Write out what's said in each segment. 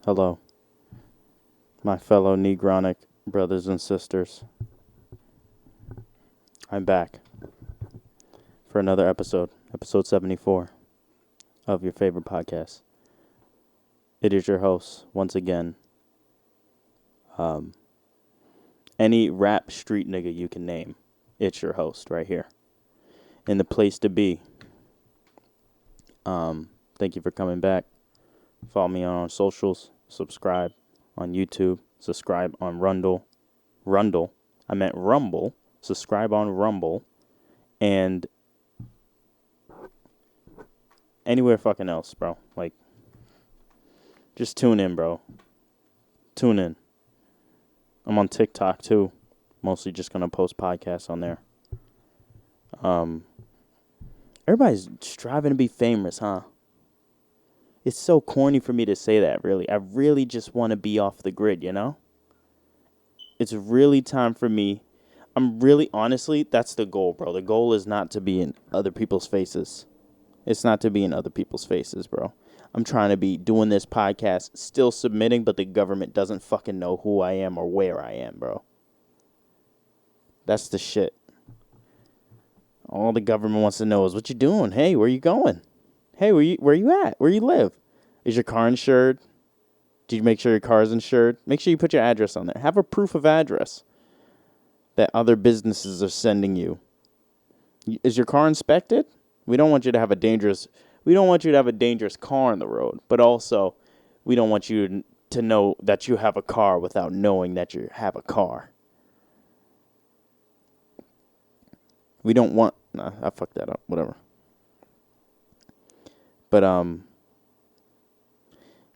Hello, my fellow Negronic brothers and sisters. I'm back for another episode 74 of your favorite podcast. It is your host, once again, any rap street nigga you can name. It's your host right here. And the place to be. Thank you for coming back. Follow me on socials. Subscribe on YouTube. Subscribe on Rumble. I meant Rumble. Subscribe on Rumble. And anywhere fucking else, bro. Like, just tune in, bro. Tune in. I'm on TikTok, too. Mostly just going to post podcasts on there. Everybody's striving to be famous, huh? It's so corny for me to say that, really. I really just want to be off the grid, you know? It's really time for me. Honestly, that's the goal, bro. The goal is not to be in other people's faces. It's not to be in other people's faces, bro. I'm trying to be doing this podcast, still submitting, but the government doesn't fucking know who I am or where I am, bro. That's the shit. All the government wants to know is what you doing. Hey, where you going? Hey, where you at? Where you live? Is your car insured? Did you make sure your car is insured? Make sure you put your address on there. Have a proof of address that other businesses are sending you. Is your car inspected? We don't want you to have a dangerous car on the road, but also we don't want you to know that you have a car without knowing that you have a car. We don't want... Nah, I fucked that up. Whatever. But,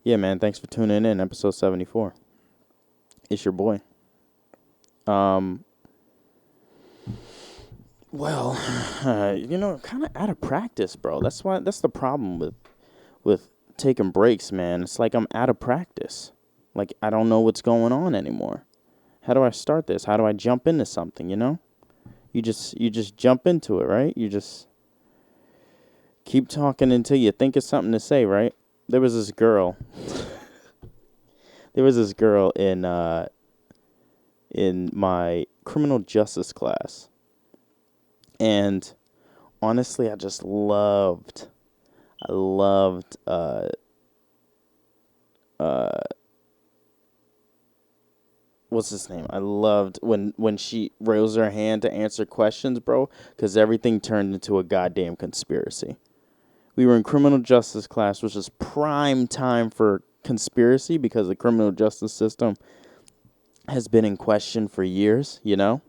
yeah, man, thanks for tuning in. Episode 74. It's your boy. Well, kind of out of practice, bro. That's the problem with taking breaks, man. It's like I'm out of practice. Like, I don't know what's going on anymore. How do I start this? How do I jump into something, you know? You just jump into it, right? You just keep talking until you think of something to say, right? There was this girl. In my criminal justice class. And honestly, I loved what's his name? I loved when she raised her hand to answer questions, bro, because everything turned into a goddamn conspiracy. We were in criminal justice class, which is prime time for conspiracy because the criminal justice system has been in question for years, you know?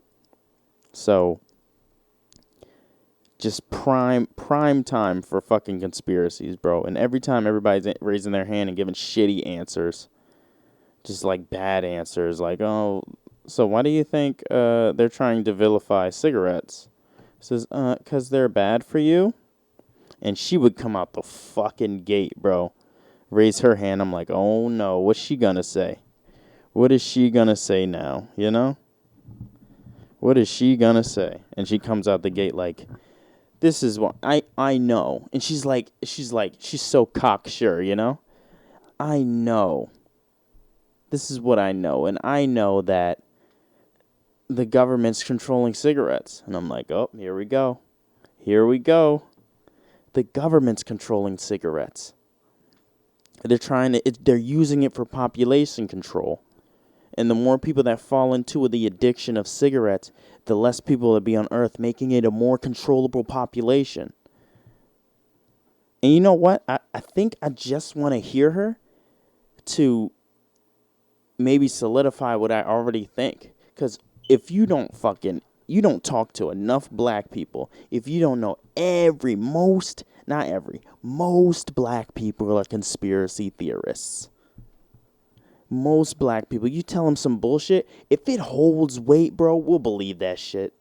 So, just prime time for fucking conspiracies, bro. And every time everybody's raising their hand and giving shitty answers, just like bad answers, like, oh, so why do you think they're trying to vilify cigarettes? It says, 'cause they're bad for you? And she would come out the fucking gate, bro. Raise her hand. I'm like, oh no, what's she gonna say? What is she gonna say now, you know? What is she gonna say? And she comes out the gate like, this is what I know. And she's so cocksure, you know? I know. This is what I know. And I know that the government's controlling cigarettes. And I'm like, oh, here we go. Here we go. The government's controlling cigarettes. They're using it for population control. And the more people that fall into the addiction of cigarettes, the less people will be on Earth, making it a more controllable population. And you know what? I think I just want to hear her to maybe solidify what I already think. Because if you don't talk to enough black people, if you don't know most black people are conspiracy theorists. Most black people, you tell them some bullshit, if it holds weight, bro, we'll believe that shit.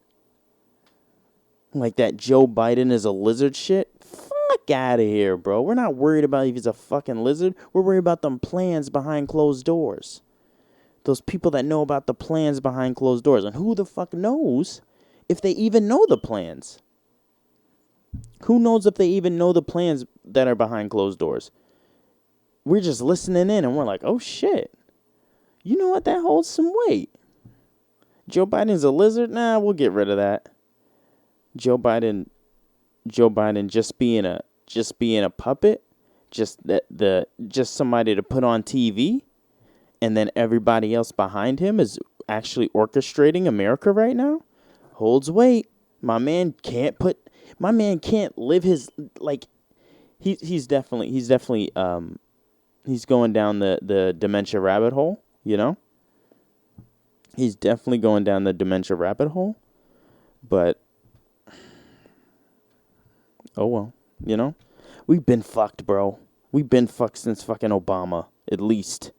Like that Joe Biden is a lizard shit. Fuck out of here, bro. We're not worried about if he's a fucking lizard. We're worried about them plans behind closed doors. Those people that know about the plans behind closed doors. And who the fuck knows if they even know the plans? Who knows if they even know the plans that are behind closed doors? we're just listening in and we're like, oh shit, you know what? That holds some weight. Joe Biden's a lizard? Nah, we'll get rid of that. Joe Biden just being a puppet, just somebody to put on TV, and then everybody else behind him is actually orchestrating America right now, holds weight. My man can't live his, like, he's definitely he's going down the dementia rabbit hole, you know? He's definitely going down the dementia rabbit hole, but oh well, you know? We've been fucked, bro. We've been fucked since fucking Obama, at least.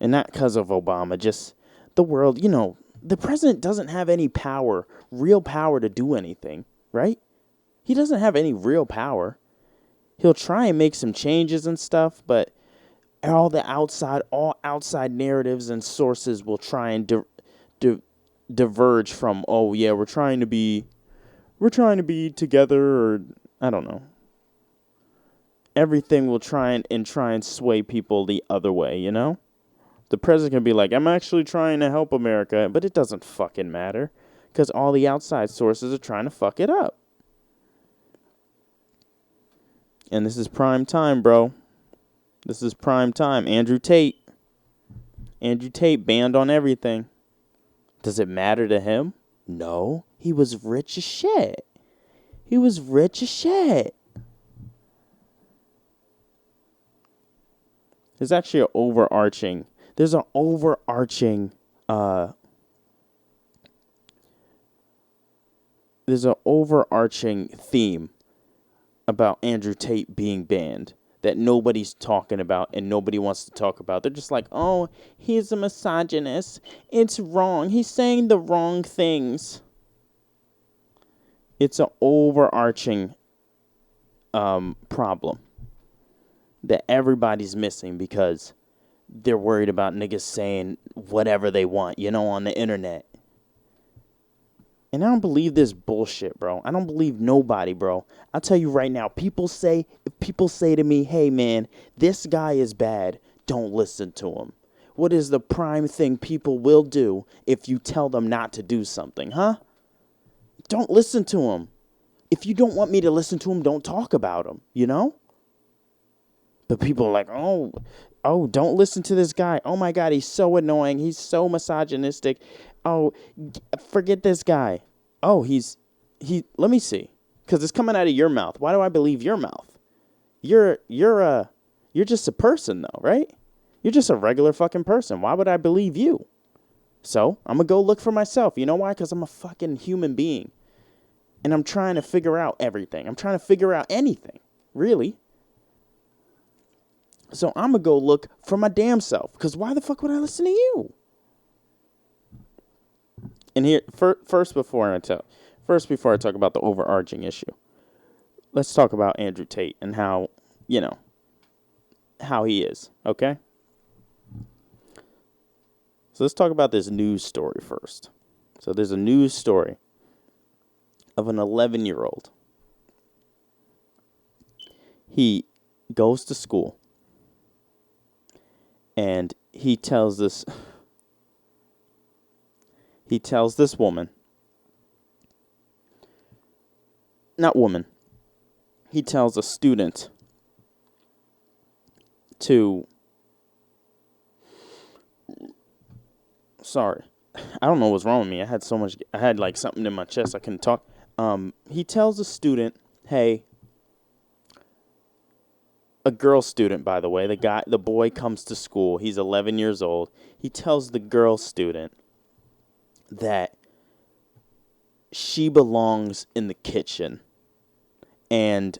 And not because of Obama, just the world, you know, the president doesn't have any power, real power to do anything, right? He doesn't have any real power. He'll try and make some changes and stuff, but all outside narratives and sources will try and diverge from, oh yeah, we're trying to be together, or I don't know. Everything will try and sway people the other way, you know? The president can be like, I'm actually trying to help America, but it doesn't fucking matter because all the outside sources are trying to fuck it up. And this is prime time, bro. This is prime time. Andrew Tate banned on everything. Does it matter to him? No. He was rich as shit. There's actually an overarching theme about Andrew Tate being banned that nobody's talking about and nobody wants to talk about. They're just like, oh, he's a misogynist. It's wrong. He's saying the wrong things. It's an overarching problem that everybody's missing because they're worried about niggas saying whatever they want, you know, on the internet. And I don't believe this bullshit, bro. I don't believe nobody, bro. I'll tell you right now, if people say to me, hey, man, this guy is bad, don't listen to him. What is the prime thing people will do if you tell them not to do something, huh? Don't listen to him. If you don't want me to listen to him, don't talk about him, you know? But people are like, oh, don't listen to this guy. Oh, my God, he's so annoying. He's so misogynistic. Oh, forget this guy. Oh, let me see. Because it's coming out of your mouth. Why do I believe your mouth? You're just a person, though, right? You're just a regular fucking person. Why would I believe you? So I'm going to go look for myself. You know why? Because I'm a fucking human being. And I'm trying to figure out everything. I'm trying to figure out anything, really. So I'm going to go look for my damn self. Because why the fuck would I listen to you? And here, first before I talk about the overarching issue, let's talk about Andrew Tate and how, you know, how he is, okay? So let's talk about this news story first. So there's a news story of an 11-year-old. He goes to school, and he tells this woman, he tells a student to, sorry, I don't know what's wrong with me. I had like something in my chest. I couldn't talk. He tells a student, hey, a girl student, by the way, the boy comes to school. He's 11 years old. He tells the girl student that she belongs in the kitchen. And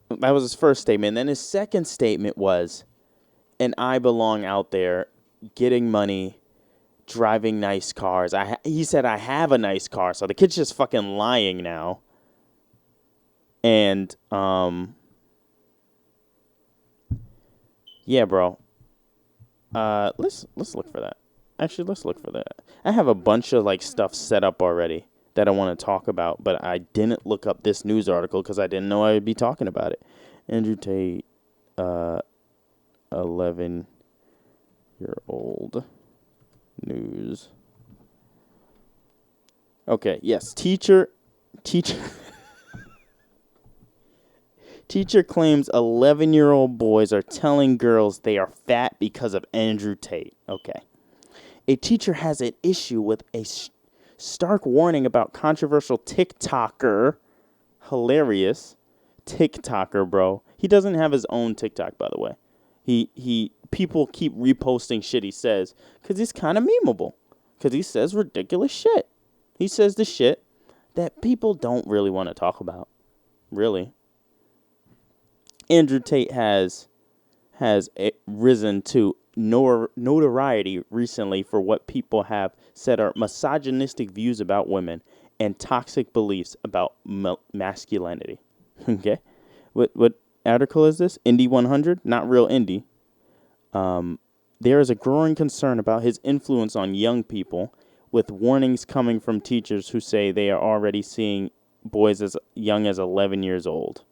that was his first statement. Then his second statement was, and I belong out there getting money, driving nice cars. He said, I have a nice car. So the kid's just fucking lying now. And, yeah, bro. Let's look for that. Actually, let's look for that. I have a bunch of like stuff set up already that I want to talk about, but I didn't look up this news article because I didn't know I would be talking about it. Andrew Tate, 11-year-old news. Okay, yes. Teacher Teacher claims 11-year-old boys are telling girls they are fat because of Andrew Tate. Okay. A teacher has an issue with a stark warning about controversial TikToker. Hilarious. TikToker, bro. He doesn't have his own TikTok, by the way. People keep reposting shit he says because he's kind of memeable. Because he says ridiculous shit. He says the shit that people don't really want to talk about. Really. Andrew Tate has risen to notoriety recently for what people have said are misogynistic views about women and toxic beliefs about masculinity. Okay? What article is this? Indie 100? Not real indie. There is a growing concern about his influence on young people, with warnings coming from teachers who say they are already seeing boys as young as 11 years old.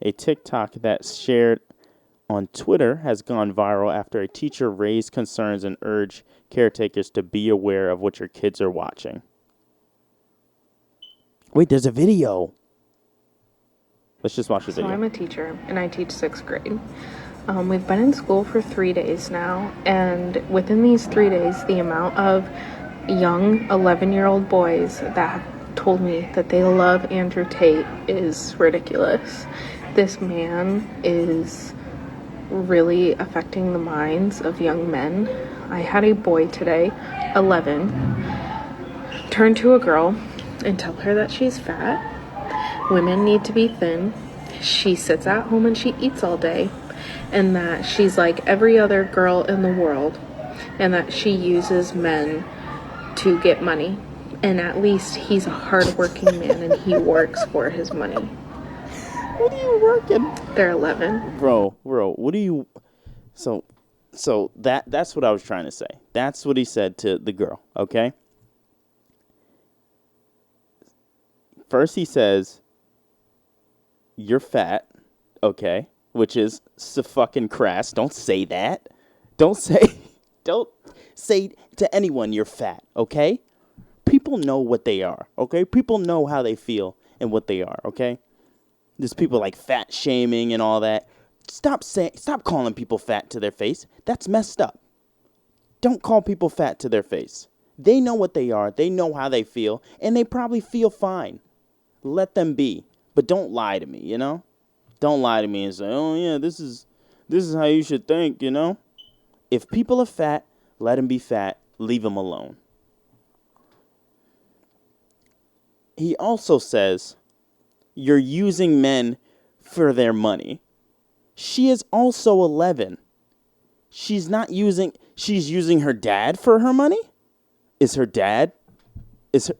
A TikTok that's shared on Twitter has gone viral after a teacher raised concerns and urged caretakers to be aware of what your kids are watching. Wait, there's a video. Let's just watch the video. So I'm a teacher, and I teach 6th grade. We've been in school for 3 days now, and within these 3 days, the amount of young 11-year-old boys that have told me that they love Andrew Tate is ridiculous. This man is really affecting the minds of young men. I had a boy today, 11, turn to a girl and tell her that she's fat. Women need to be thin. She sits at home and she eats all day. And that she's like every other girl in the world. And that she uses men to get money. And at least he's a hardworking man and he works for his money. What are you working? They're 11. Bro, what do you... So that's what I was trying to say. That's what he said to the girl, okay? First he says, you're fat, okay? Which is so fucking crass. Don't say that. Don't say to anyone you're fat, okay? People know what they are, okay? People know how they feel and what they are, okay? There's people like fat shaming and all that. Stop calling people fat to their face. That's messed up. Don't call people fat to their face. They know what they are. They know how they feel, and they probably feel fine. Let them be, but don't lie to me, you know? Don't lie to me and say, "Oh yeah, this is how you should think," you know? If people are fat, let them be fat. Leave them alone. He also says, you're using men for their money. She is also 11. She's using her dad for her money? Is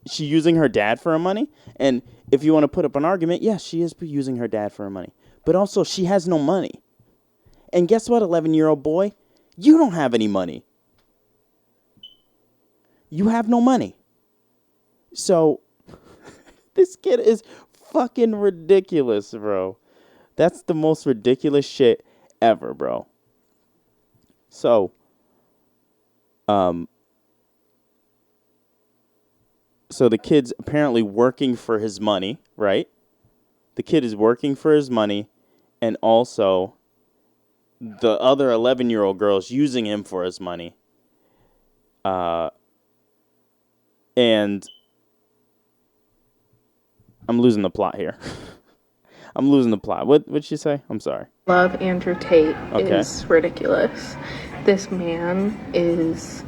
she using her dad for her money? And if you want to put up an argument, yes, she is using her dad for her money. But also, she has no money. And guess what, 11-year-old boy? You don't have any money. You have no money. So, this kid is fucking ridiculous, bro. That's the most ridiculous shit ever, bro. So, so the kid's apparently working for his money, right? The kid is working for his money, and also the other 11-year-old girl's using him for his money. And I'm losing the plot here. I'm losing the plot. What'd she say? I'm sorry. Love Andrew Tate is ridiculous. This man is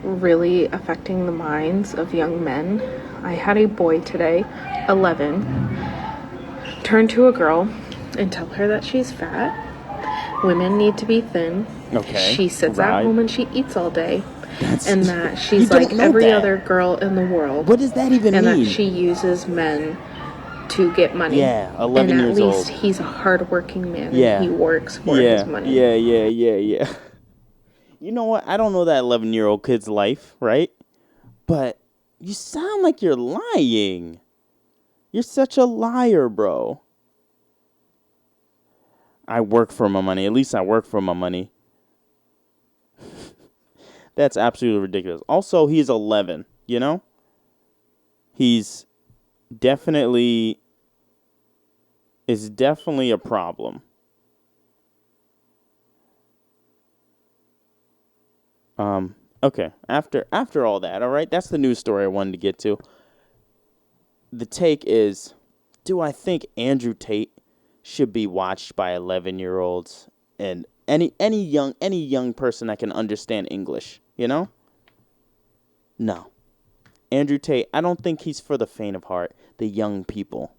really affecting the minds of young men. I had a boy today, 11, turn to a girl and tell her that she's fat. Women need to be thin. Okay. She sits at home and she eats all day. And that she's like every other girl in the world. What does that even mean? And that she uses men to get money. Yeah, 11 years old. And at least he's a hardworking man and he works for his money. Yeah. You know what? I don't know that 11-year-old kid's life, right? But you sound like you're lying. You're such a liar, bro. I work for my money. At least I work for my money. That's absolutely ridiculous. Also, he's 11, you know? He's definitely is definitely a problem. Okay. After all that, all right? That's the news story I wanted to get to. The take is, do I think Andrew Tate should be watched by 11-year-olds and any young person that can understand English, you know? No. Andrew Tate, I don't think he's for the faint of heart, the young people.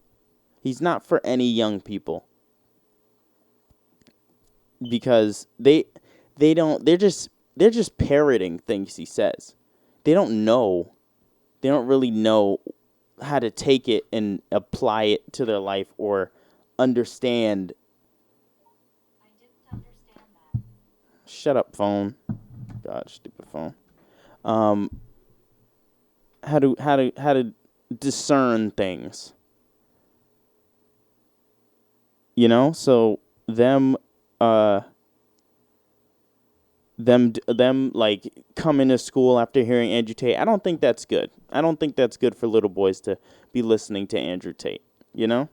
He's not for any young people. Because they don't they're just parroting things he says. They don't know. They don't really know how to take it and apply it to their life or understand. I didn't understand that. Shut up, phone. God, stupid phone. How to discern things. You know, so them like coming to school after hearing Andrew Tate. I don't think that's good. I don't think that's good for little boys to be listening to Andrew Tate, you know?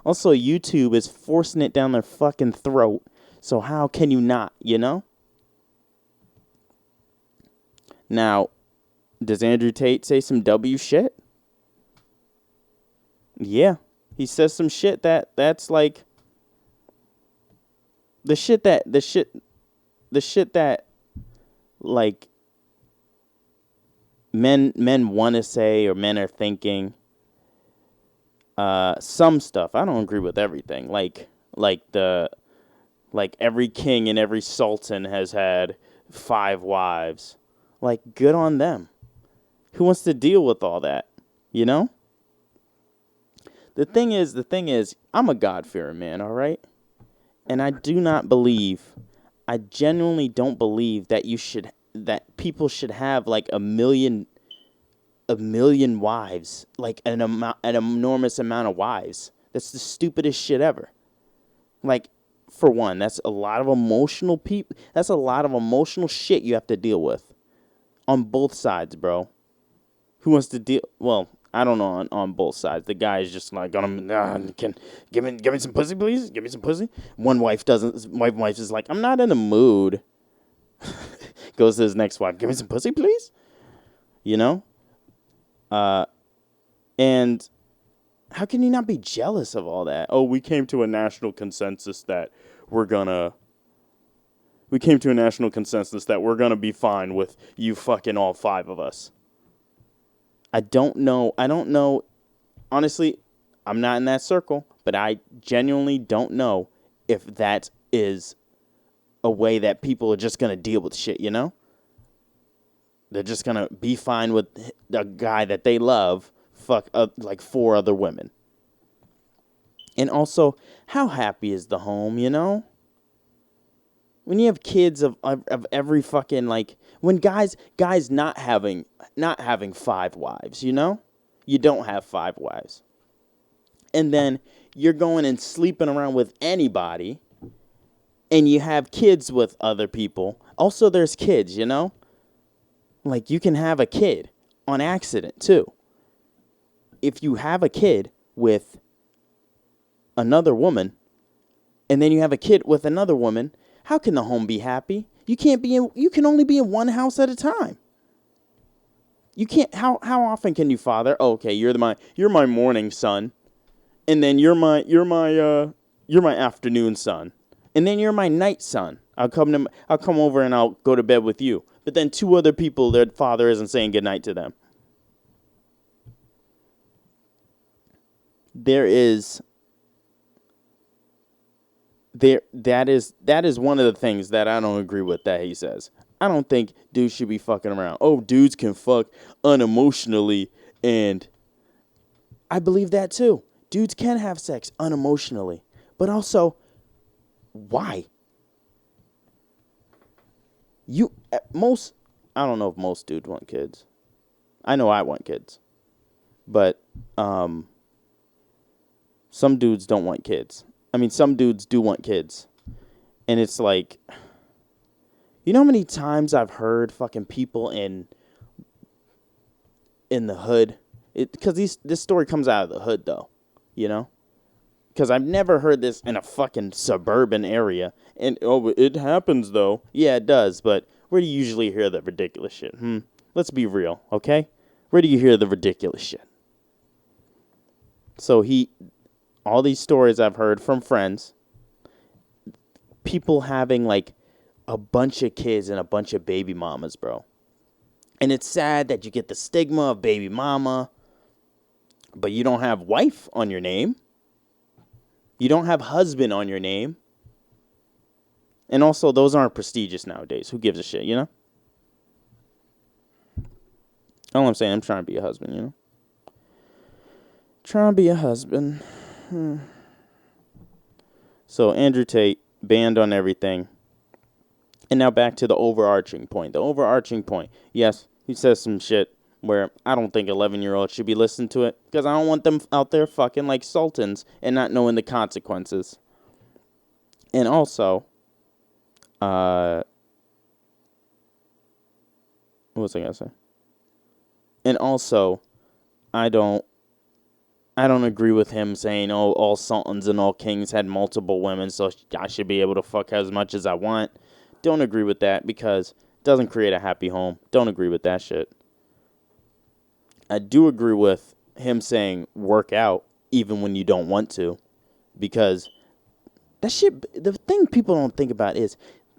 Also, YouTube is forcing it down their fucking throat. So how can you not, you know? Now, does Andrew Tate say some W shit? Yeah. He says some shit that's like the shit that like men want to say or men are thinking. Some stuff I don't agree with everything. Like every king and every sultan has had 5 wives. Like, good on them. Who wants to deal with all that? You know? The thing is, I'm a God-fearing man, all right? And I genuinely don't believe that people should have like a million wives, like an enormous amount of wives. That's the stupidest shit ever. Like, for one, that's a lot of emotional that's a lot of emotional shit you have to deal with on both sides, bro. Who wants to deal? Well, I don't know on both sides. The guy is just like, can give me some pussy, please. Give me some pussy. One wife doesn't. My wife is like, I'm not in the mood. Goes to his next wife, give me some pussy, please. You know. And how can you not be jealous of all that? Oh, we came to a national consensus that we're gonna be fine with you fucking all 5 of us. I don't know. Honestly, I'm not in that circle, but I genuinely don't know if that is a way that people are just going to deal with shit, you know? They're just going to be fine with a guy that they love fuck like 4 other women. And also, how happy is the home, you know? When you have kids of every fucking, like, when guys not having 5 wives, you know? You don't have 5 wives. And then you're going and sleeping around with anybody, and you have kids with other people. Also, there's kids, you know? Like, you can have a kid on accident, too. If you have a kid with another woman, and then you have a kid with another woman, how can the home be happy? You can only be in one house at a time. You can't. How often can you father? Oh, okay, you're my morning son, and then you're my afternoon son, and then you're my night son. I'll come over and I'll go to bed with you. But then 2 other people, their father isn't saying goodnight to them. That is one of the things that I don't agree with that he says. I don't think dudes should be fucking around. Oh, dudes can fuck unemotionally, and I believe that too. Dudes can have sex unemotionally, but also, why? I don't know if most dudes want kids. I know I want kids, but some dudes don't want kids. I mean, some dudes do want kids. And it's like, you know how many times I've heard fucking people in the hood? Because this story comes out of the hood, though, you know? Because I've never heard this in a fucking suburban area. And, it happens, though. Yeah, it does, but where do you usually hear the ridiculous shit? Let's be real, okay? Where do you hear the ridiculous shit? So all these stories I've heard from friends, people having, like, a bunch of kids and a bunch of baby mamas, bro. And it's sad that you get the stigma of baby mama, but you don't have wife on your name. You don't have husband on your name. And also, those aren't prestigious nowadays. Who gives a shit, you know? All I'm saying, I'm trying to be a husband, you know? Trying to be a husband. So, Andrew Tate, banned on everything. And now back to the overarching point. The overarching point. Yes, he says some shit where I don't think 11-year-olds should be listening to it. Because I don't want them out there fucking like sultans and not knowing the consequences. And also, what was I going to say? And also, I don't agree with him saying, oh, all sultans and all kings had multiple women, so I should be able to fuck as much as I want. Don't agree with that because it doesn't create a happy home. Don't agree with that shit. I do agree with him saying work out even when you don't want to, because that shit, the thing people don't think about is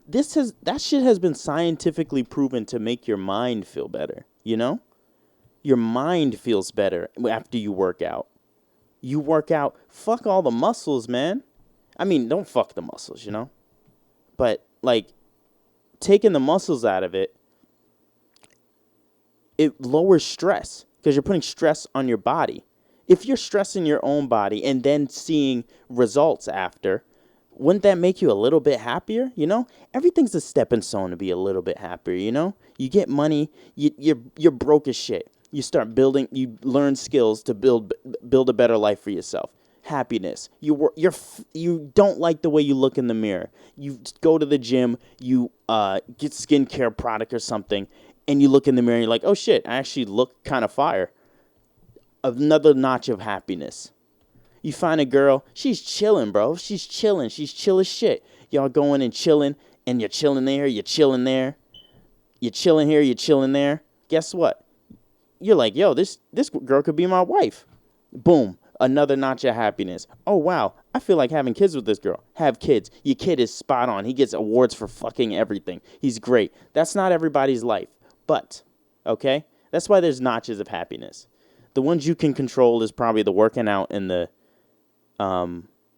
that shit has been scientifically proven to make your mind feel better, you know? Your mind feels better after you work out. You work out, fuck all the muscles, man. I mean, don't fuck the muscles, you know? But, like, taking the muscles out of it, it lowers stress because you're putting stress on your body. If you're stressing your own body and then seeing results after, wouldn't that make you a little bit happier, you know? Everything's a stepping stone to be a little bit happier, you know? You get money, you're broke as shit. You start building, you learn skills to build a better life for yourself. Happiness. You don't like the way you look in the mirror. You go to the gym, you get skincare product or something, and you look in the mirror and you're like, oh shit, I actually look kind of fire. Another notch of happiness. You find a girl, she's chilling, bro. She's chilling. She's chill as shit. Y'all going and chilling, and you're chilling there, you're chilling there. You're chilling here, you're chilling there. Guess what? You're like, yo, this girl could be my wife. Boom. Another notch of happiness. Oh, wow. I feel like having kids with this girl. Have kids. Your kid is spot on. He gets awards for fucking everything. He's great. That's not everybody's life. But, okay? That's why there's notches of happiness. The ones you can control is probably the working out and the,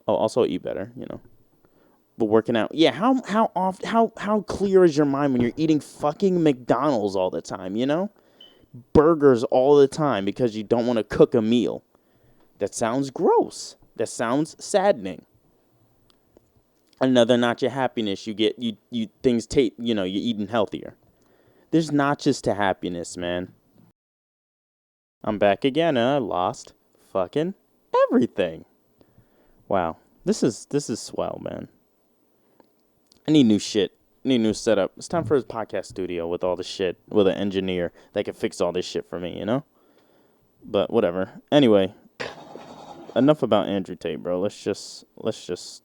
also eat better, you know. But working out. Yeah, how clear is your mind when you're eating fucking McDonald's all the time, you know? Burgers all the time because you don't want to cook a meal. That sounds gross. That sounds saddening. Another notch of happiness. You get you things take, you know, you're eating healthier. There's notches to happiness, man. I'm back again and I lost fucking everything. Wow. This is swell, man. I need new shit. Need a new setup. It's time for his podcast studio with all the shit, with an engineer that can fix all this shit for me, you know? But whatever. Anyway, enough about Andrew Tate, bro. Let's just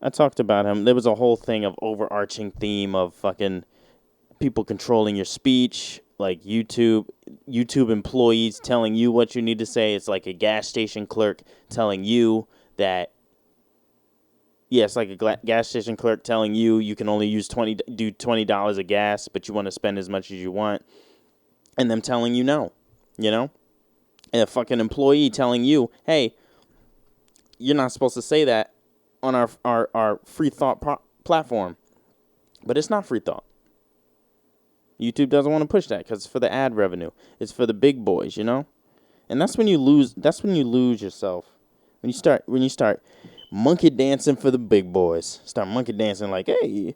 I talked about him. There was a whole thing of overarching theme of fucking people controlling your speech, like YouTube employees telling you what you need to say. It's like a gas station clerk telling you that. Yeah, it's like a gas station clerk telling you can only use $20 of gas, but you want to spend as much as you want, and them telling you no, you know? And a fucking employee telling you, hey, you're not supposed to say that on our free thought platform. But it's not free thought. YouTube doesn't want to push that because it's for the ad revenue. It's for the big boys, you know? And that's when you lose yourself. When you start monkey dancing for the big boys. Start monkey dancing like, hey,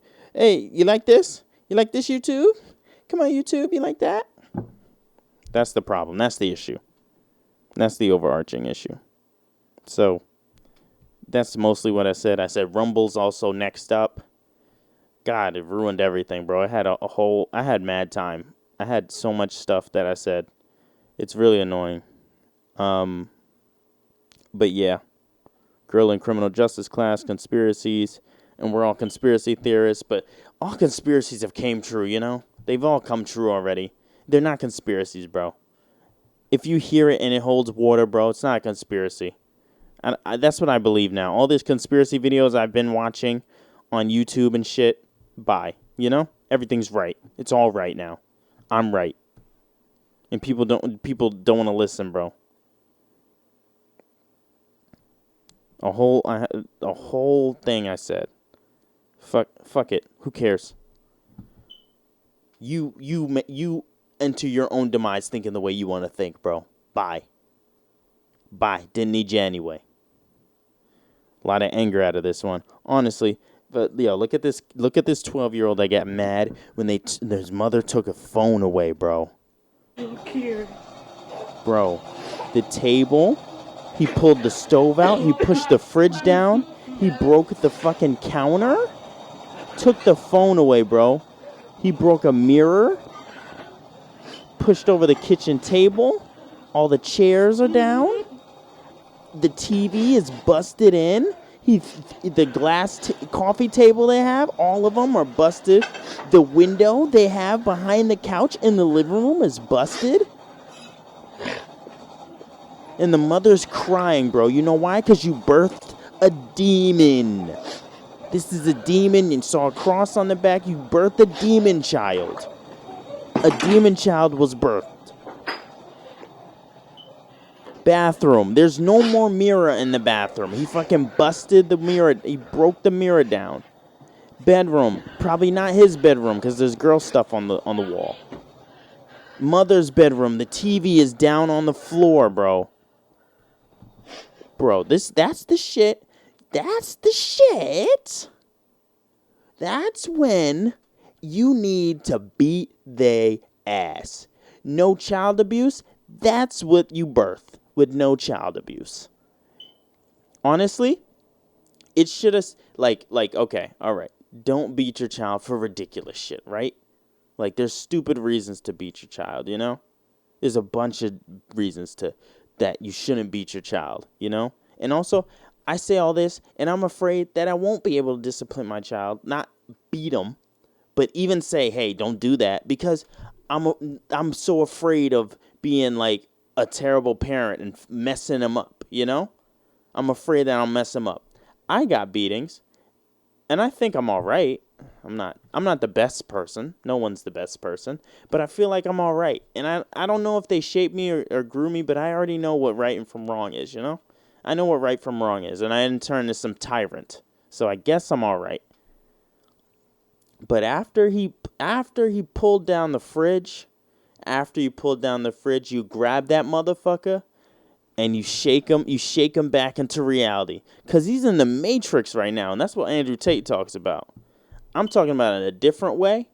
you like this? You like this, YouTube? Come on, YouTube, you like that? That's the problem. That's the issue. That's the overarching issue. So that's mostly what I said. I said Rumble's also next up. God, it ruined everything, bro. I had I had mad time. I had so much stuff that I said. It's really annoying. But yeah, girl in criminal justice class, conspiracies, and we're all conspiracy theorists, but all conspiracies have came true, you know? They've all come true already. They're not conspiracies, bro. If you hear it and it holds water, bro, it's not a conspiracy. That's what I believe now. All these conspiracy videos I've been watching on YouTube and shit, bye. You know? Everything's right. It's all right now. I'm right. And people don't want to listen, bro. A whole thing I said. Fuck it. Who cares? You enter your own demise thinking the way you want to think, bro. Bye. Didn't need you anyway. A lot of anger out of this one, honestly. But yo, look at this 12-year-old that got mad when his mother took a phone away, bro. Bro, the table. He pulled the stove out. He pushed the fridge down. He broke the fucking counter. Took the phone away, bro. He broke a mirror. Pushed over the kitchen table. All the chairs are down. The TV is busted in. The glass coffee table they have, all of them are busted. The window they have behind the couch in the living room is busted. And the mother's crying, bro. You know why? Because you birthed a demon. This is a demon. And saw a cross on the back. You birthed a demon child. A demon child was birthed. Bathroom. There's no more mirror in the bathroom. He fucking busted the mirror. He broke the mirror down. Bedroom. Probably not his bedroom because there's girl stuff on the wall. Mother's bedroom. The TV is down on the floor, bro. Bro, that's the shit. That's the shit. That's when you need to beat they ass. No child abuse. That's what you birth with no child abuse. Honestly, it should have okay, all right. Don't beat your child for ridiculous shit, right? Like there's stupid reasons to beat your child, you know? There's a bunch of reasons that you shouldn't beat your child, you know? And also, I say all this, and I'm afraid that I won't be able to discipline my child, not beat him, but even say, hey, don't do that, because I'm so afraid of being like a terrible parent and messing him up, you know? I'm afraid that I'll mess him up. I got beatings, and I think I'm all right. I'm not the best person. No one's the best person. But I feel like I'm all right. And I don't know if they shaped me or grew me, but I already know what right and from wrong is, you know? I know what right from wrong is. And I didn't turn into some tyrant. So I guess I'm all right. But after he pulled down the fridge, you grab that motherfucker and you shake him back into reality. Because he's in the Matrix right now. And that's what Andrew Tate talks about. I'm talking about it in a different way,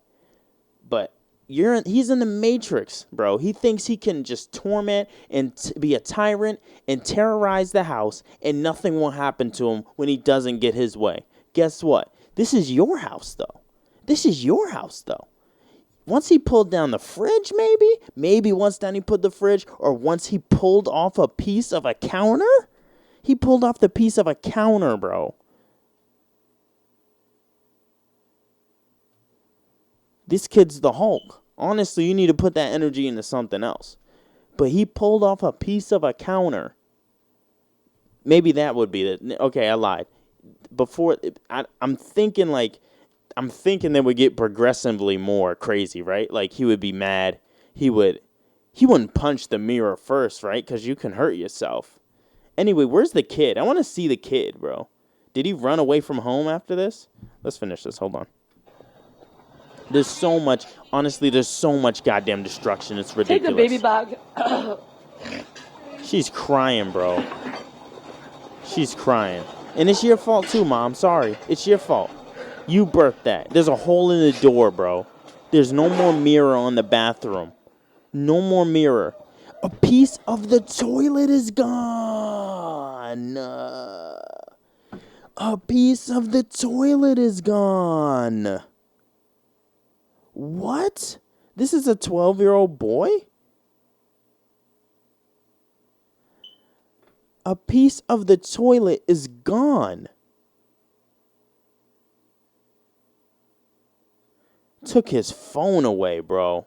but he's in the Matrix, bro. He thinks he can just torment and be a tyrant and terrorize the house, and nothing will happen to him when he doesn't get his way. Guess what? This is your house, though. Once he pulled down the fridge, maybe once down he put the fridge, or once he pulled off a piece of a counter, bro. This kid's the Hulk. Honestly, you need to put that energy into something else. But he pulled off a piece of a counter. Maybe that would be it. Okay, I lied. I'm thinking they would get progressively more crazy, right? Like he would be mad. He wouldn't punch the mirror first, right? Because you can hurt yourself. Anyway, where's the kid? I want to see the kid, bro. Did he run away from home after this? Let's finish this. Hold on. There's so much goddamn destruction. It's ridiculous. Take the baby bag. She's crying, bro. She's crying. And it's your fault too, Mom. Sorry. It's your fault. You birthed that. There's a hole in the door, bro. There's no more mirror on the bathroom. No more mirror. A piece of the toilet is gone. A piece of the toilet is gone. What? This is a 12-year-old boy? A piece of the toilet is gone. Took his phone away, bro.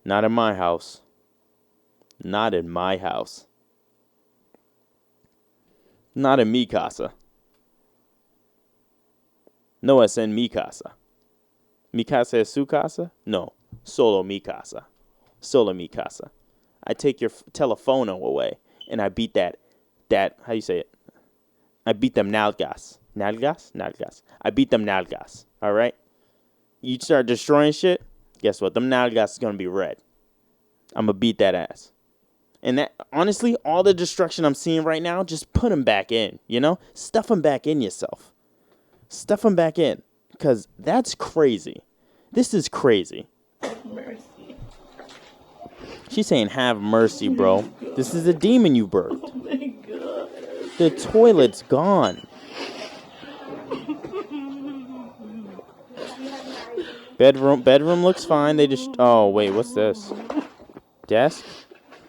Not in my house. Not in my house. Not in mi casa. No es en mi casa. Mi casa es su casa? No. Solo mi casa. Solo mi casa. I take your telefono away and I beat that, how you say it? I beat them nalgas. Nalgas? Nalgas. I beat them nalgas. All right? You start destroying shit, guess what? Them nalgas is going to be red. I'm going to beat that ass. And that, honestly, all the destruction I'm seeing right now, just put them back in, you know? Stuff them back in yourself. Stuff them back in. Because that's crazy. This is crazy. Mercy. She's saying, have mercy, bro. This is a demon you birthed. Oh my God. The toilet's gone. Bedroom looks fine. They just, oh, wait, what's this? Desk?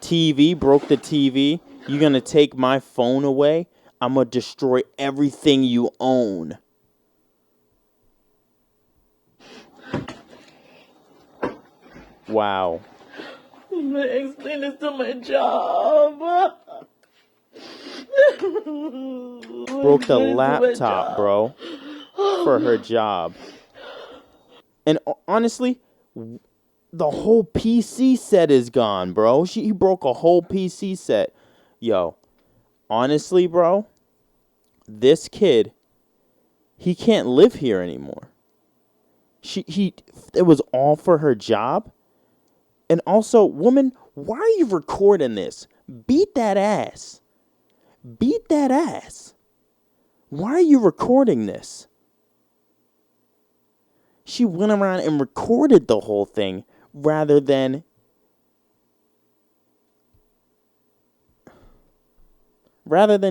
TV, broke the TV. You gonna take my phone away? I'm gonna destroy everything you own. Wow. I'm gonna explain this to my job. Broke the laptop, bro, for her job. And honestly, the whole PC set is gone, bro. He broke a whole PC set. Yo, honestly, bro, this kid, he can't live here anymore. It was all for her job. And also, woman, why are you recording this? Beat that ass. Beat that ass. Why are you recording this? She went around and recorded the whole thing rather than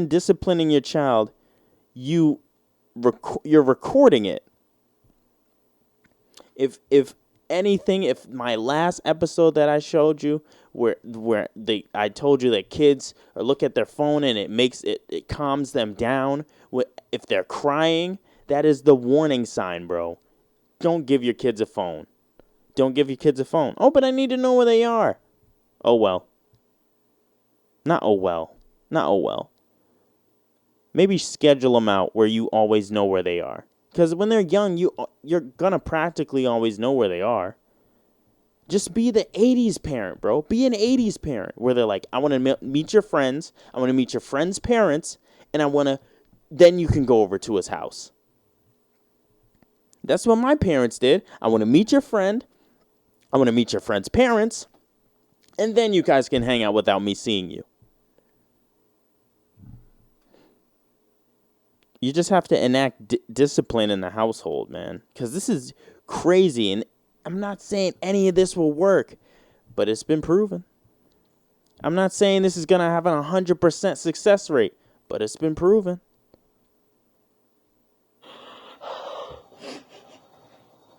disciplining your child. You're recording it. If anything, if my last episode that I showed you where I told you that kids look at their phone and it calms them down if they're crying, that is the warning sign, bro. Don't give your kids a phone. Don't give your kids a phone. Oh, but I need to know where they are. Oh well. Not oh well. Not oh well. Maybe schedule them out where you always know where they are. Because when they're young, you're gonna practically always know where they are. Just be the 80s parent, bro. Be an 80s parent where they're like, I want to meet your friends. I want to meet your friends' parents. And then you can go over to his house. That's what my parents did. I want to meet your friend. I want to meet your friend's parents. And then you guys can hang out without me seeing you. You just have to enact discipline in the household, man. Because this is crazy. And I'm not saying any of this will work. But it's been proven. I'm not saying this is going to have a 100% success rate. But it's been proven.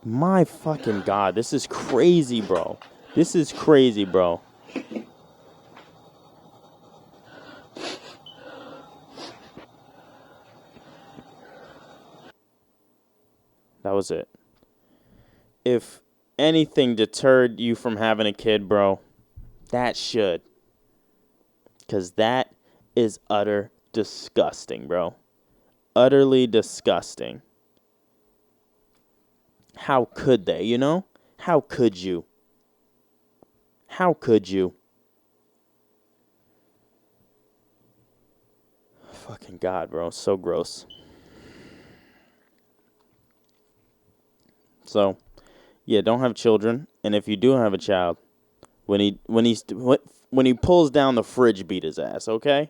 My fucking God. This is crazy, bro. This is crazy, bro. That was it. If anything deterred you from having a kid, bro, that should. Because that is utter disgusting, bro. Utterly disgusting. How could they, you know? How could you? How could you? Fucking God, bro. So gross. So, yeah, don't have children. And if you do have a child, when he pulls down the fridge, beat his ass, okay?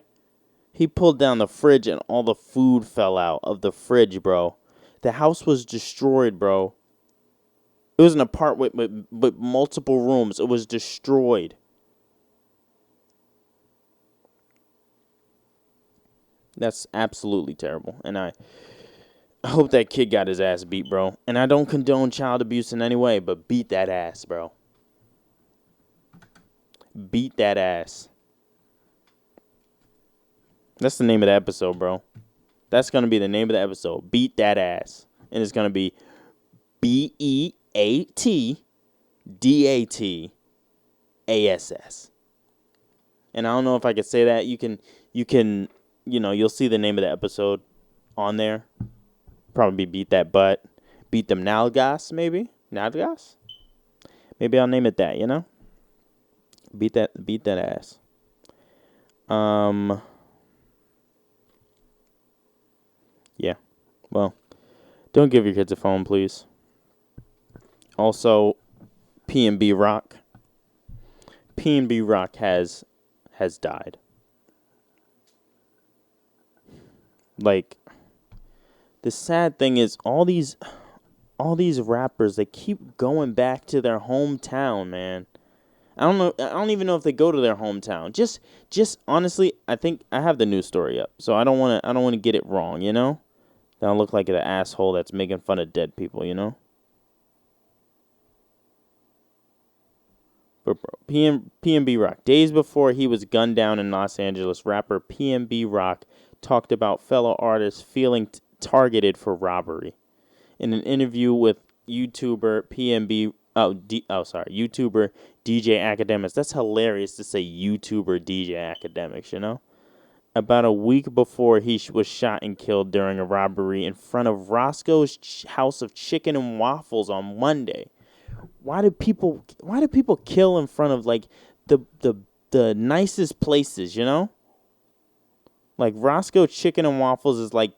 He pulled down the fridge and all the food fell out of the fridge, bro. The house was destroyed, bro. It was an apartment with multiple rooms. It was destroyed. That's absolutely terrible. And I hope that kid got his ass beat, bro. And I don't condone child abuse in any way, but beat that ass, bro. Beat that ass. That's the name of the episode, bro. That's going to be the name of the episode. Beat that ass. And it's going to be BEATDATASS. And I don't know if I could say that. You can, you'll see the name of the episode on there. Probably beat that butt. Beat them nalgas, maybe? Nalgas? Maybe I'll name it that, Beat that ass. Yeah. Well, don't give your kids a phone, please. Also, PNB Rock. PNB Rock has died. Like, the sad thing is all these rappers, they keep going back to their hometown, man. I don't know. I don't even know if they go to their hometown. Just honestly, I think I have the news story up, so I don't want to get it wrong, Then I'll look like an asshole that's making fun of dead people, But bro, PNB Rock. Days before he was gunned down in Los Angeles, rapper PNB Rock talked about fellow artists feeling targeted for robbery. In an interview with YouTuber YouTuber DJ Academics. That's hilarious to say YouTuber DJ Academics, About a week before he was shot and killed during a robbery in front of Roscoe's House of Chicken and Waffles on Monday. Why do people kill in front of like the nicest places, Like Roscoe Chicken and Waffles is like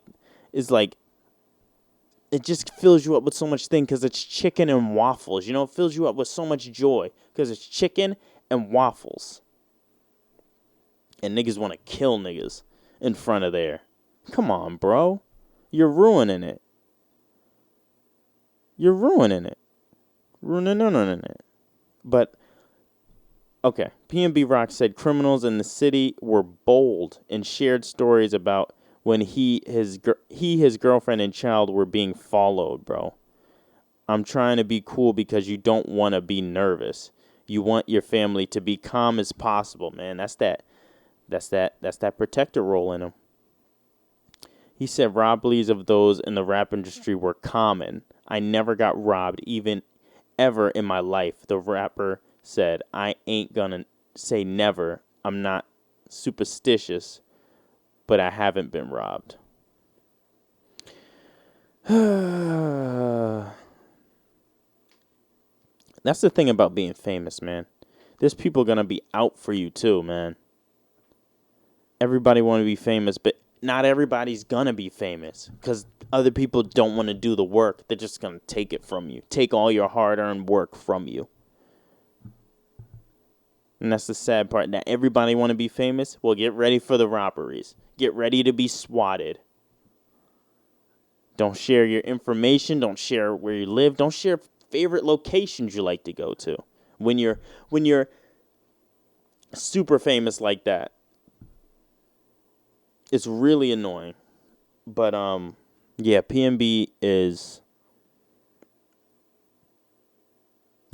it just fills you up with so much thing because it's chicken and waffles. It fills you up with so much joy because it's chicken and waffles. And niggas want to kill niggas in front of there. Come on, bro. You're ruining it. Ruining it. But, okay. PNB Rock said criminals in the city were bold and shared stories about when his girlfriend and child were being followed, bro. I'm trying to be cool because you don't want to be nervous. You want your family to be calm as possible, man. That's that protector role in him. He said robberies of those in the rap industry were common. I never got robbed ever in my life. The rapper said, I ain't gonna say never. I'm not superstitious, but I haven't been robbed. That's the thing about being famous, man. There's people gonna be out for you too, man. Everybody want to be famous, but not everybody's gonna be famous because other people don't want to do the work. They're just gonna take it from you. Take all your hard-earned work from you. And that's the sad part. That everybody want to be famous. Well, get ready for the robberies. Get ready to be swatted. Don't share your information. Don't share where you live. Don't share favorite locations you like to go to. When you're super famous like that, it's really annoying. But yeah, PNB is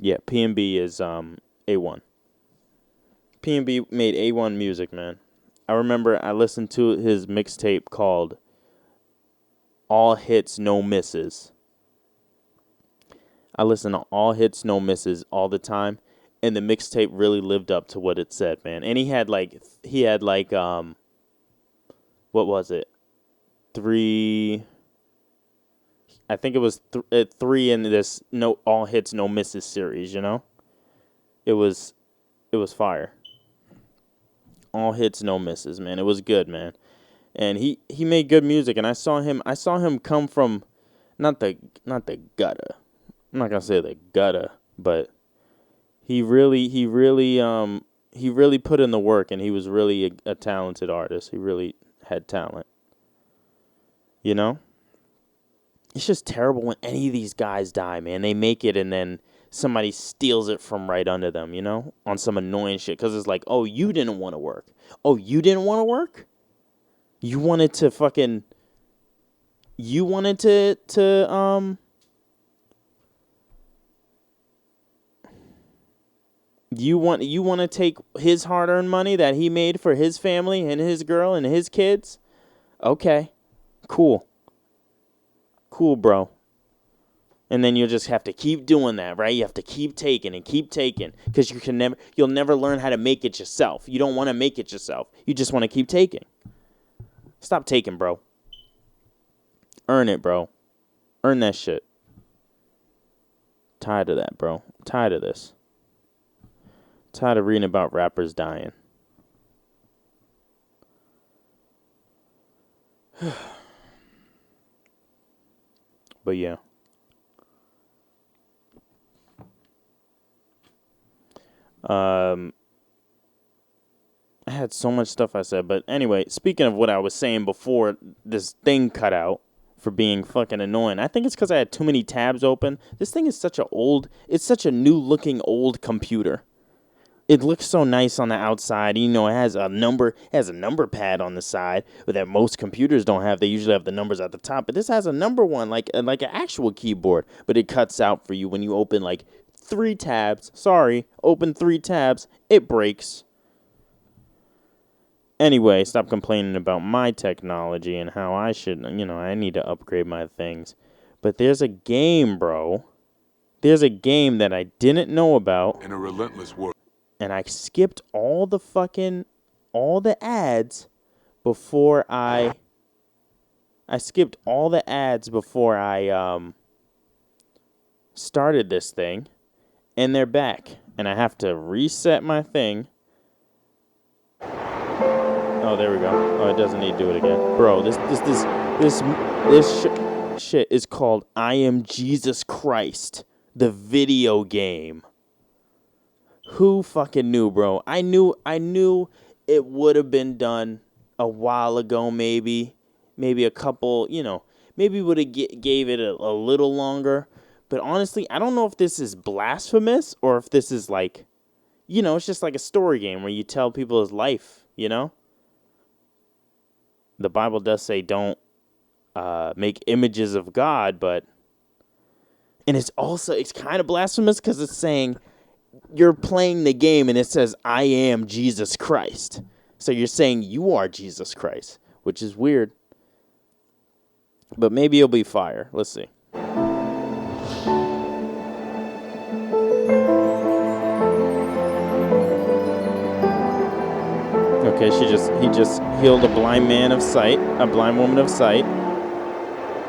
A1. PNB made A1 music, man. I remember I listened to his mixtape called All Hits, No Misses. I listen to All Hits, No Misses all the time, and the mixtape really lived up to what it said, man. And he had like what was it? I think it was 3 in this All Hits, No Misses series, It was fire. All hits, no misses, man. It was good, man. And he made good music, and I saw him come from not the gutter. I'm not gonna say the gutter, but he really put in the work, and he was really a talented artist. He really had talent. It's just terrible when any of these guys die, man. They make it and then somebody steals it from right under them, on some annoying shit. Because it's like, oh, you didn't want to work. Oh, you didn't want to work? You wanted to fucking... You wanted to You want to take his hard-earned money that he made for his family and his girl and his kids? Okay. Cool. Cool, bro. And then you'll just have to keep doing that, right? You have to keep taking and keep taking because you'll never learn how to make it yourself. You don't want to make it yourself. You just want to keep taking. Stop taking, bro. Earn it, bro. Earn that shit. Tired of that, bro. Tired of this. Tired of reading about rappers dying. But yeah. I had so much stuff I said, but anyway, speaking of what I was saying before this thing cut out for being fucking annoying, I think it's because I had too many tabs open. This thing is such a new looking old computer. It looks so nice on the outside. It has a number pad on the side that most computers don't have. They usually have the numbers at the top, but this has a number one, like an actual keyboard, but it cuts out for you when you open like 3 tabs. Open 3 tabs. It breaks. Anyway, stop complaining about my technology and how I should, I need to upgrade my things. But there's a game, bro. There's a game that I didn't know about. In a relentless world. And I skipped all the ads before I started this thing, and they're back, and I have to reset my thing. Oh, there we go. Oh, it doesn't need to do it again, bro. This shit is called I Am Jesus Christ, the video game. Who fucking knew, bro? I knew it would have been done a while ago, maybe a couple, maybe would have gave it a little longer. But honestly, I don't know if this is blasphemous or if this is like, it's just like a story game where you tell people his life, The Bible does say don't make images of God, and it's kind of blasphemous because it's saying you're playing the game and it says, I am Jesus Christ. So you're saying you are Jesus Christ, which is weird. But maybe it'll be fire. Let's see. Okay, he just healed a blind woman of sight.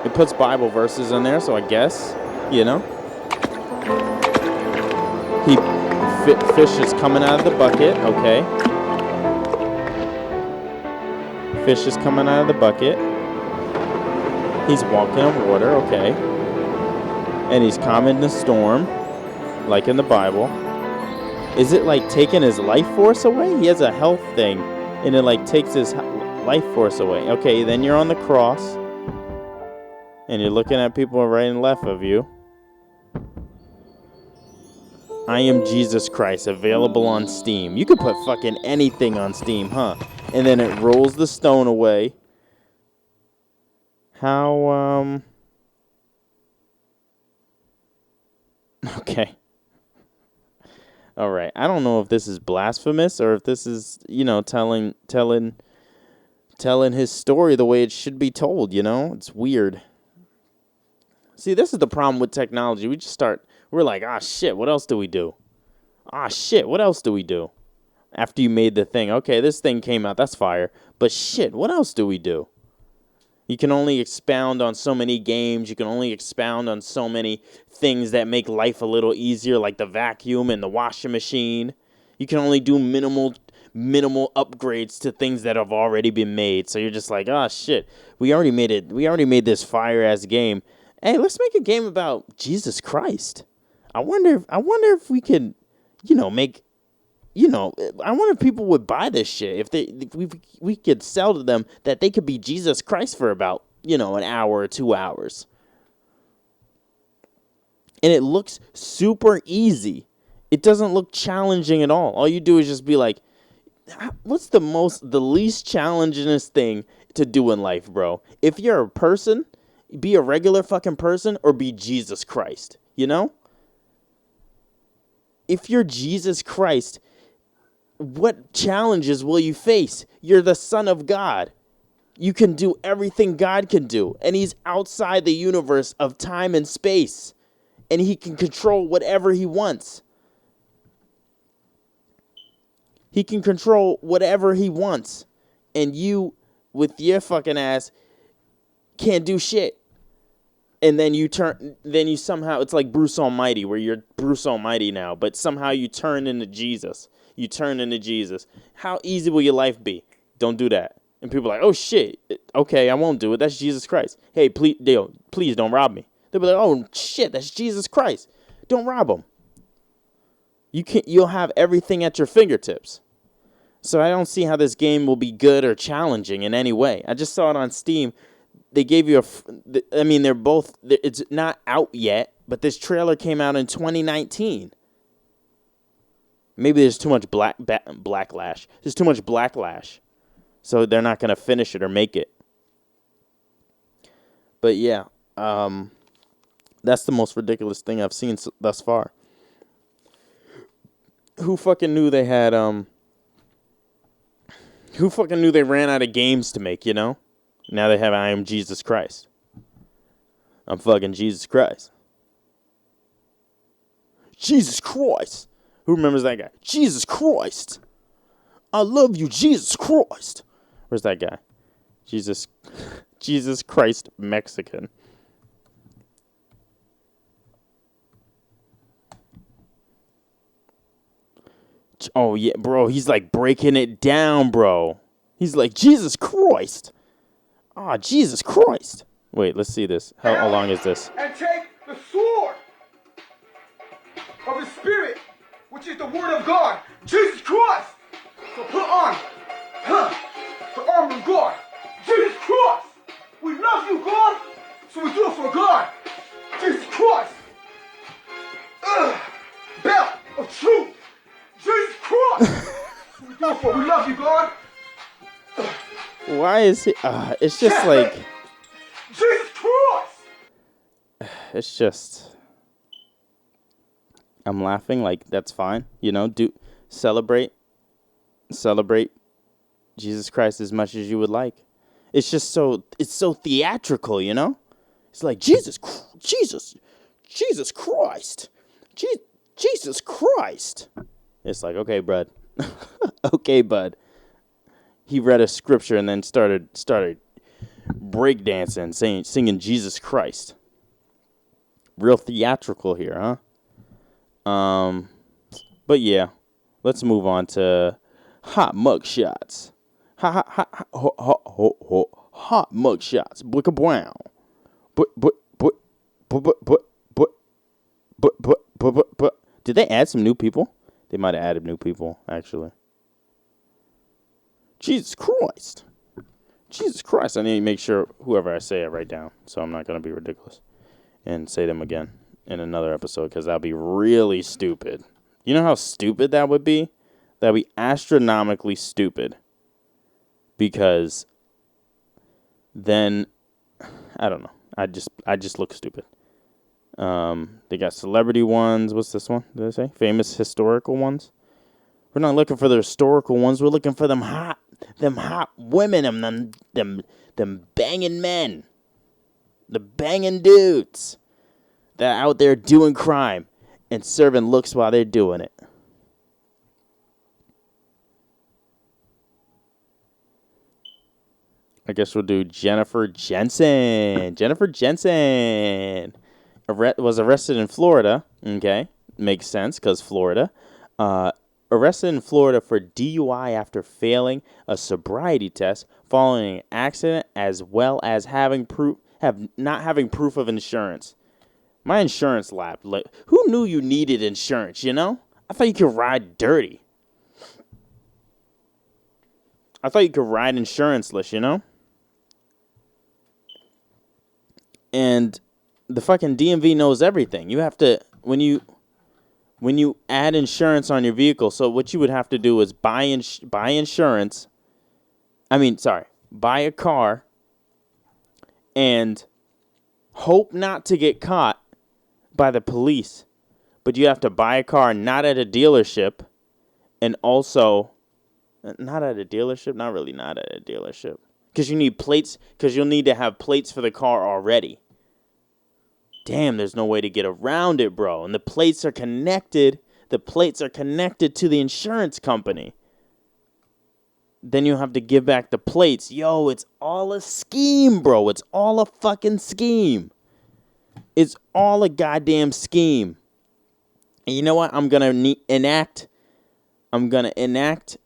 It puts Bible verses in there, so I guess, Fish is coming out of the bucket, okay. Fish is coming out of the bucket. He's walking on water, okay. And he's calming the storm, like in the Bible. Is it like taking his life force away? He has a health thing, and it like takes his life force away. Okay, then you're on the cross, and you're looking at people right and left of you. I Am Jesus Christ, available on Steam. You could put fucking anything on Steam, huh? And then it rolls the stone away. How, Okay. All right. I don't know if this is blasphemous or if this is, telling his story the way it should be told, It's weird. See, this is the problem with technology. We're like, shit, what else do we do? What else do we do? After you made the thing, okay, this thing came out, that's fire. But shit, what else do we do? You can only expound on so many games. You can only expound on so many things that make life a little easier, like the vacuum and the washing machine. You can only do minimal upgrades to things that have already been made. So you're just like, shit, we already made it. We already made this fire-ass game. Hey, let's make a game about Jesus Christ. I wonder if we could, make, I wonder if people would buy this shit. If we could sell to them that they could be Jesus Christ for about, an hour or 2 hours. And it looks super easy. It doesn't look challenging at all. All you do is just be like, what's the least challengingest thing to do in life, bro? If you're a person, be a regular fucking person or be Jesus Christ, you know? If you're Jesus Christ, what challenges will you face? You're the Son of God. You can do everything God can do, and he's outside the universe of time and space. And he can control whatever he wants. He can control whatever he wants. And you, with your fucking ass, can't do shit. And then you somehow, it's like Bruce Almighty, where you're Bruce Almighty now, but somehow you turn into Jesus. You turn into Jesus. How easy will your life be? Don't do that. And people are like, oh shit, okay, I won't do it. That's Jesus Christ. Hey, please don't rob me. They'll be like, oh shit, that's Jesus Christ. Don't rob him. You'll have everything at your fingertips. So I don't see how this game will be good or challenging in any way. I just saw it on Steam. They gave you it's not out yet, but this trailer came out in 2019. Maybe there's too much backlash. There's too much backlash. So they're not going to finish it or make it. But yeah, that's the most ridiculous thing I've seen thus far. Who fucking knew they had, who fucking knew they ran out of games to make, you know? Now they have I Am Jesus Christ. I'm fucking Jesus Christ. Jesus Christ. Who remembers that guy? Jesus Christ. I love you, Jesus Christ. Where's that guy? Jesus Christ Mexican. Oh, yeah, bro. He's like breaking it down, bro. He's like, Jesus Christ. Ah, Jesus Christ. Wait, let's see this. How long is this? And take the sword of the Spirit, which is the word of God. Jesus Christ. So put on the armor of God. Jesus Christ. We love you, God. So we do it for God. Jesus Christ. Belt of truth. Jesus Christ. So we do it for. We love you, God. Why is it? It's just like. Jesus Christ. It's just. I'm laughing like that's fine, you know. Celebrate Jesus Christ as much as you would like. It's just it's so theatrical, you know. It's like Jesus Christ, Jesus Christ. It's like, okay, bud, okay, bud. He read a scripture and then started breakdancing, singing Jesus Christ. Real theatrical here, huh? But yeah, let's move on to Hot MugShots. Hot MugShots. Blicka brown. But. Did they add some new people? They might have added new people, actually. Jesus Christ. Jesus Christ. I need to make sure whoever I say I write down, so I'm not going to be ridiculous and say them again in another episode, because that'll be really stupid. You know how stupid that would be? That would be astronomically stupid. Because then, I don't know. I just look stupid. They got celebrity ones. What's this one? Did I say? Famous historical ones. We're not looking for the historical ones. We're looking for them hot women, them banging men, the banging dudes that are out there doing crime and serving looks while they're doing it. I guess we'll do Jennifer Jensen. Jennifer Jensen was arrested in Florida. Okay, makes sense because Florida. Arrested in Florida for DUI after failing a sobriety test following an accident, as well as not having proof of insurance. My insurance lapsed. Like, who knew you needed insurance? You know, I thought you could ride dirty. I thought you could ride insuranceless. You know. And the fucking DMV knows everything. You have to, when you add insurance on your vehicle, so what you would have to do is buy insurance. Buy a car and hope not to get caught by the police. But you have to buy a car not at a dealership, and also not at a dealership, not at a dealership. Because you need plates, because you'll need to have plates for the car already. Damn, there's no way to get around it, bro. And the plates are connected. The plates are connected to the insurance company. Then you have to give back the plates. Yo, it's all a scheme, bro. It's all a fucking scheme. It's all a goddamn scheme. And you know what? I'm going to enact in I'm going to enact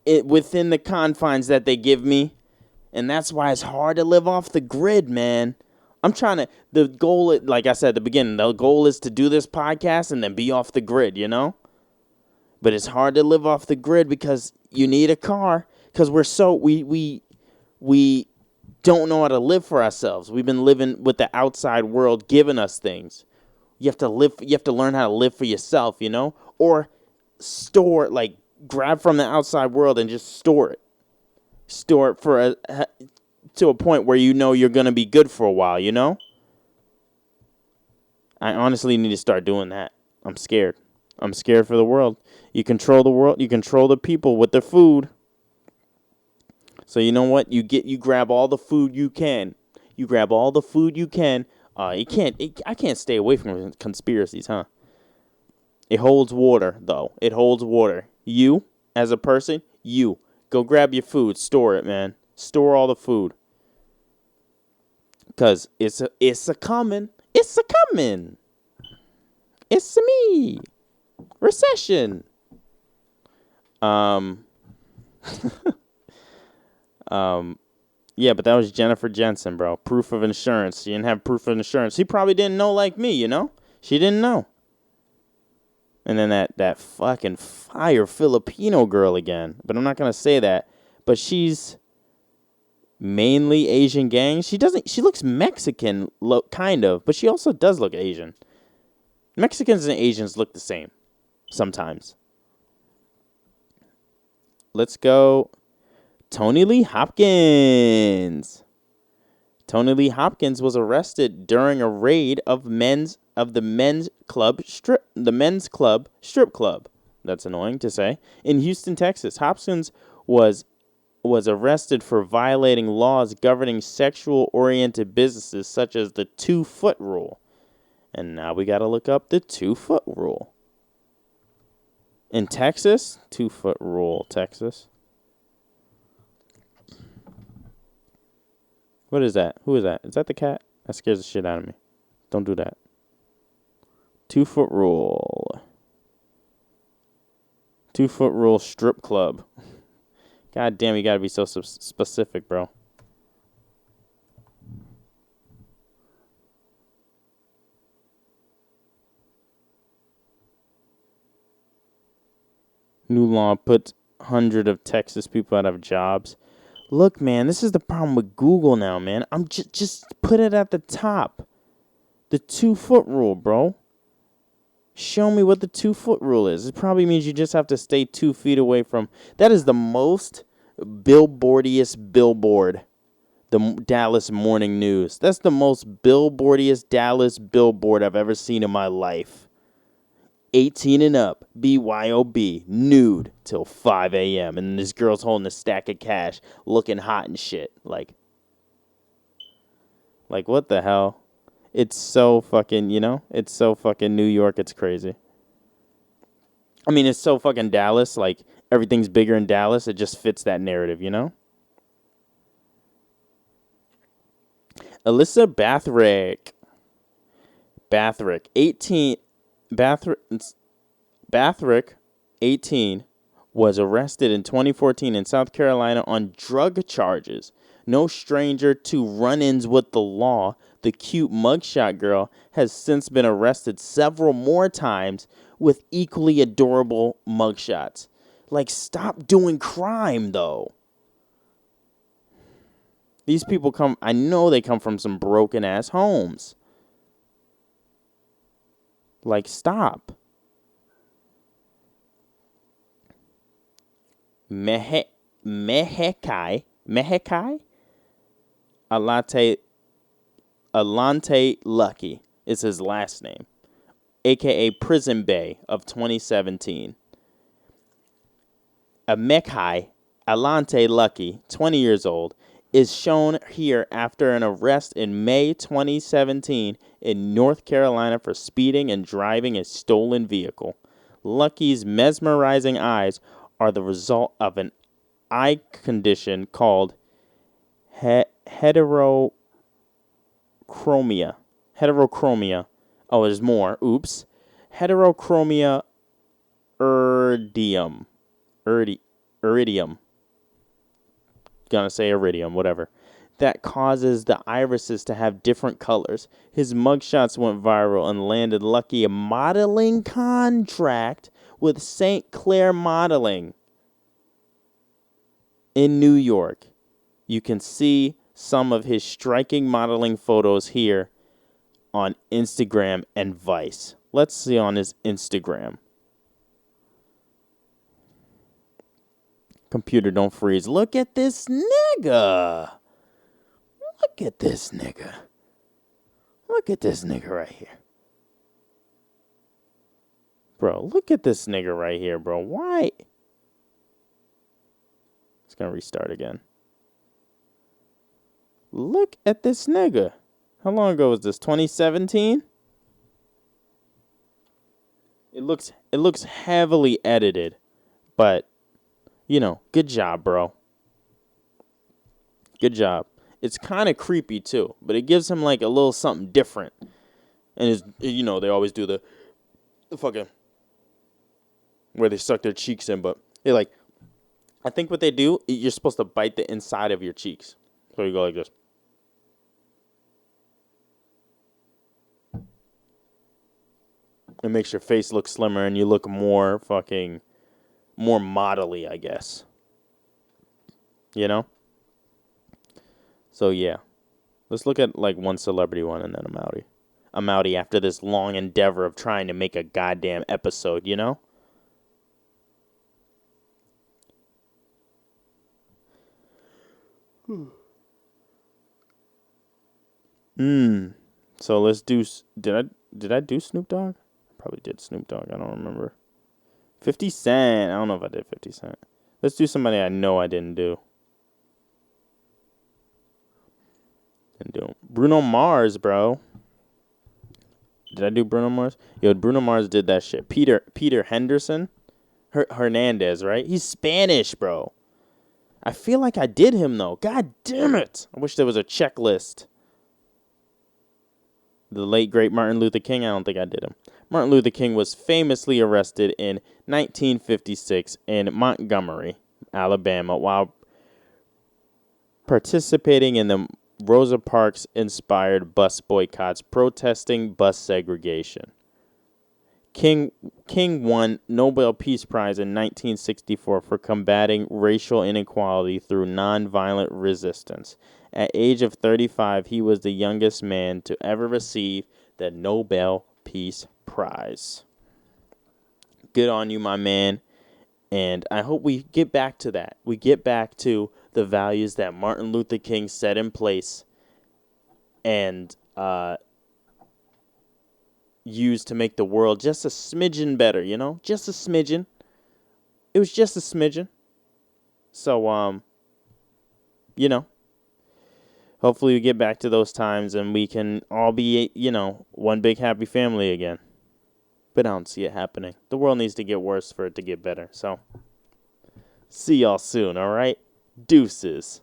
it within the confines that they give me. And that's why it's hard to live off the grid, man. The goal, like I said at the beginning, the goal is to do this podcast and then be off the grid, you know? But it's hard to live off the grid because you need a car. Because we don't know how to live for ourselves. We've been living with the outside world giving us things. You have to learn how to live for yourself, you know? Or grab from the outside world and just store it. Store it to a point where you know you're going to be good for a while, you know? I honestly need to start doing that. I'm scared. I'm scared for the world. You control the world. You control the people with their food. So you know what? You grab all the food you can. You grab all the food you can. I can't stay away from conspiracies, huh? It holds water, though. It holds water. You, as a person, go grab your food. Store it, man. Store all the food. Because it's a coming. It's a coming. It's me. Recession. Yeah, but that was Jennifer Jensen, bro. Proof of insurance. She didn't have proof of insurance. She probably didn't know like me, you know? She didn't know. And then that fucking fire Filipino girl again. But I'm not going to say that. But she's mainly Asian gang. She looks Mexican, kind of. But she also does look Asian. Mexicans and Asians look the same. Sometimes. Let's go. Tony Lee Hopkins. Tony Lee Hopkins was arrested during a raid of the men's club strip club. That's annoying to say. In Houston, Texas, Hopkins was arrested for violating laws governing sexual-oriented businesses such as the 2-foot rule. And now we got to look up the 2-foot rule. In Texas, 2-foot rule, Texas. What is that? Who is that? Is that the cat? That scares the shit out of me. Don't do that. 2-foot rule. 2-foot rule strip club. God damn, you gotta be so specific, bro. New law puts hundreds of Texas people out of jobs. Look, man, this is the problem with Google now, man. I'm just put it at the top. The 2-foot rule, bro. Show me what the 2-foot rule is. It probably means you just have to stay 2 feet away from. That is the most billboardiest billboard. The Dallas Morning News. That's the most billboardiest Dallas billboard I've ever seen in my life. 18 and up, BYOB, nude, till 5 a.m. And this girl's holding a stack of cash, looking hot and shit. Like, what the hell? It's so fucking, it's so fucking New York, it's crazy. I mean, it's so fucking Dallas, like, everything's bigger in Dallas, it just fits that narrative, you know? Alyssa Bathrick, 18, was arrested in 2014 in South Carolina on drug charges. No stranger to run-ins with the law, the cute mugshot girl has since been arrested several more times with equally adorable mugshots. Like, stop doing crime, though. These people I know they come from some broken-ass homes. Like, stop. Mehekai Alante Lucky is his last name, a.k.a. Prison Bay of 2017. Amekai Alante Lucky, 20 years old, is shown here after an arrest in May 2017 in North Carolina for speeding and driving a stolen vehicle. Lucky's mesmerizing eyes are the result of an eye condition called heterochromia. Heterochromia. Oh, there's more. Oops. Heterochromia iridium. Gonna say iridium, whatever. That causes the irises to have different colors. His mugshots went viral and landed Lucky a modeling contract with St. Clair Modeling in New York. You can see some of his striking modeling photos here on Instagram and Vice. Let's see on his Instagram. Computer, don't freeze. Look at this nigga. Look at this nigga. Look at this nigga right here. Bro, look at this nigga right here, bro. Why? It's going to restart again. Look at this nigga. How long ago was this? 2017? It looks heavily edited, but you know, good job, bro. Good job. It's kind of creepy too, but it gives him like a little something different. And you know, they always do the fucking where they suck their cheeks in, but they like, I think what they do, you're supposed to bite the inside of your cheeks. So you go like this. It makes your face look slimmer and you look more modelly, I guess. You know? So yeah. Let's look at like one celebrity one and then I'm outie. I'm outie after this long endeavor of trying to make a goddamn episode, you know? So let's do, did I do Snoop Dogg? I probably did Snoop Dogg, I don't remember. 50 Cent, I don't know if I did 50 Cent. Let's do somebody I know I didn't do. Bruno Mars, bro. Did I do Bruno Mars? Yo, Bruno Mars did that shit. Peter Henderson? Hernandez, right? He's Spanish, bro. I feel like I did him, though. God damn it. I wish there was a checklist. The late, great Martin Luther King, I don't think I did him. Martin Luther King was famously arrested in 1956 in Montgomery, Alabama, while participating in the Rosa Parks-inspired bus boycotts protesting bus segregation. King won Nobel Peace Prize in 1964 for combating racial inequality through nonviolent resistance. At age of 35, he was the youngest man to ever receive the Nobel Peace Prize. Good on you, my man. And I hope we get back to that. We get back to the values that Martin Luther King set in place and used to make the world just a smidgen better, you know? Just a smidgen. It was just a smidgen. So, you know, hopefully we get back to those times and we can all be, you know, one big happy family again. But I don't see it happening. The world needs to get worse for it to get better. So, see y'all soon, all right? Deuces.